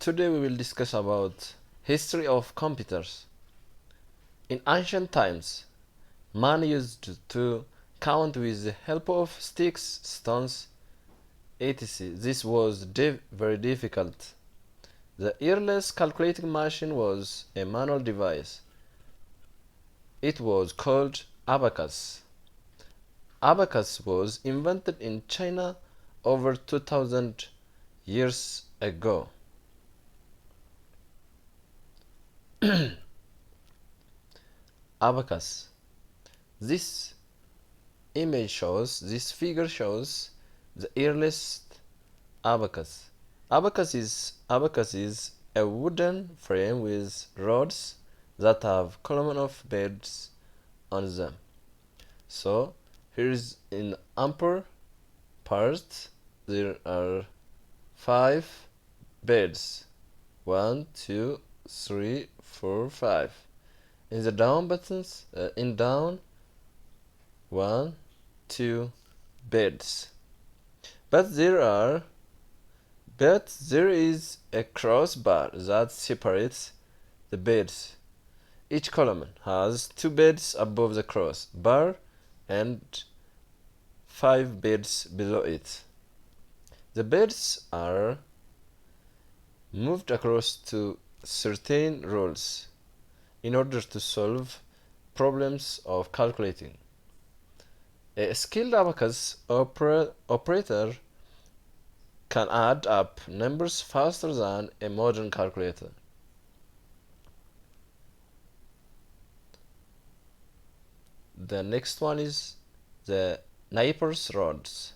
Today we will discuss about history of computers. In ancient times, man used to count with the help of sticks, stones, etc. This was very difficult. The earliest calculating machine was a manual device. It was called abacus. Abacus was invented in China over 2000 years ago. Abacus. This this figure shows the earliest abacus. Abacus is a wooden frame with rods that have column of birds on them. So here is in upper part there are 5 birds. 1, 2, 3, 4, 5. In the down buttons, in down, 1, 2 birds. But there is a crossbar that separates the birds. Each column has 2 birds above the crossbar and 5 birds below it. The birds are moved across to certain rules in order to solve problems of calculating. A skilled abacus operator can add up numbers faster than a modern calculator. The next one is the Napier's rods.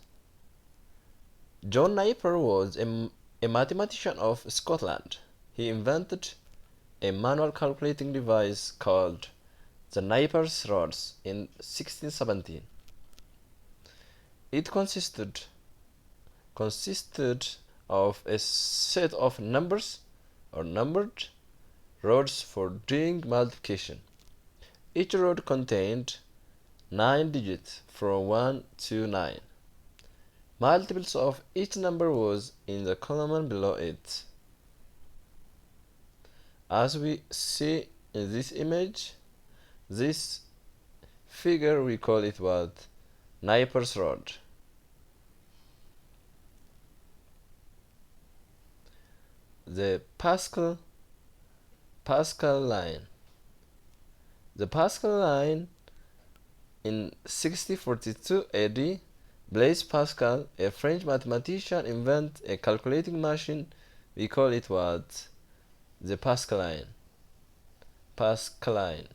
John Napier was a mathematician of Scotland. He invented a manual calculating device called the Napier's rods in 1617. It consisted of a set of numbers or numbered rods for doing multiplication. Each rod contained 9 digits from 1 to 9. Multiples of each number was in the column below it. As we see in this image, this figure we call it what? Napier's rod. The Pascal line. The Pascal line in 6042 AD, Blaise Pascal, a French mathematician, invented a calculating machine. We call it what? The Pascal line. Pascal line.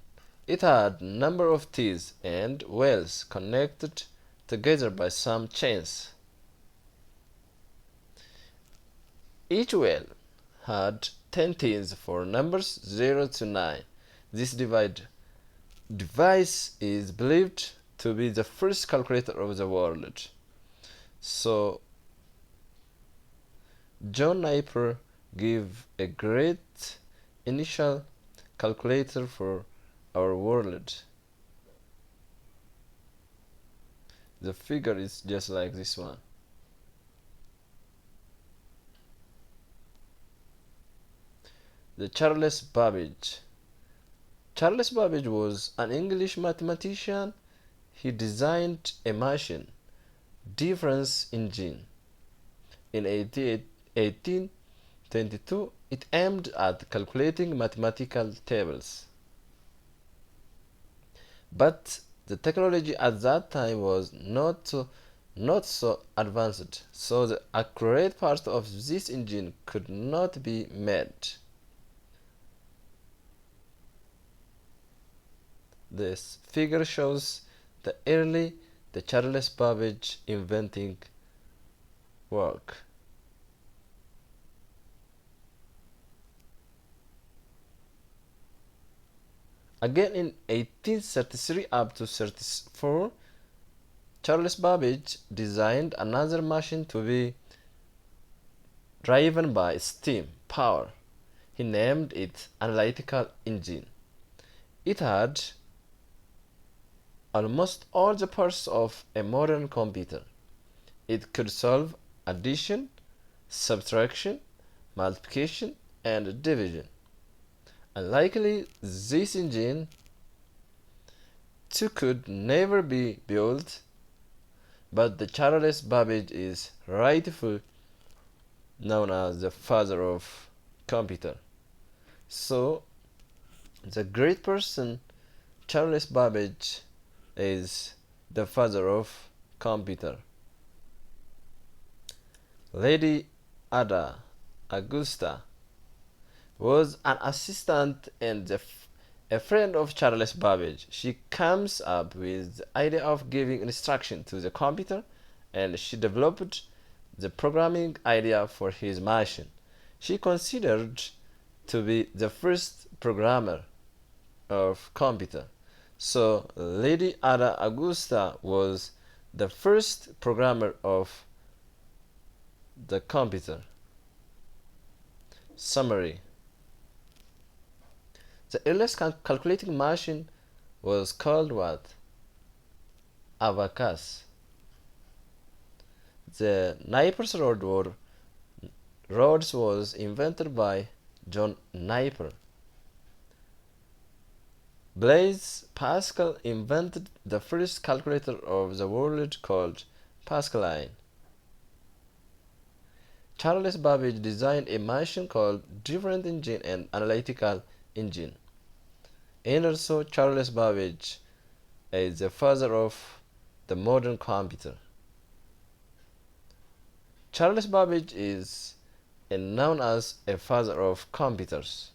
It had number of teeth and wheels connected together by some chains. Each wheel had 10 teeth for numbers 0 to 9. This device is believed to be the first calculator of the world. So John Napier gave a great initial calculator for our world. The figure is just like this one. The Charles Babbage. Charles Babbage was an English mathematician. He designed a machine, difference engine. In 1822, it aimed at calculating mathematical tables. But the technology at that time was not so advanced, so the accurate part of this engine could not be made. This figure shows the Charles Babbage inventing work. Again in 1833 up to 34, Charles Babbage designed another machine to be driven by steam power. He named it analytical engine. It had almost all the parts of a modern computer. It could solve addition, subtraction, multiplication, and division. Unlikely this engine too could never be built, but the Charles Babbage is rightfully known as the father of computer. So the great person Charles Babbage is the father of computer. Lady Ada Augusta was an assistant and a friend of Charles Babbage. She comes up with the idea of giving instruction to the computer, and she developed the programming idea for his machine. She considered to be the first programmer of computer. So Lady Ada Augusta was the first programmer of the computer. Summary: the earliest calculating machine was called what? Abacus. The Napier rods was invented by John Napier. Blaise Pascal invented the first calculator of the world called Pascaline. Charles Babbage designed a machine called different engine and analytical engine. And also Charles Babbage is the father of the modern computer. Charles Babbage is known as a father of computers.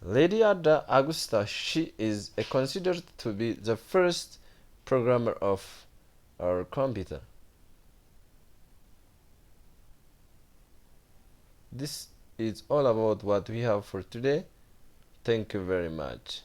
Lady Ada Augusta, she is considered to be the first programmer of our computer. This is all about what we have for today. Thank you very much.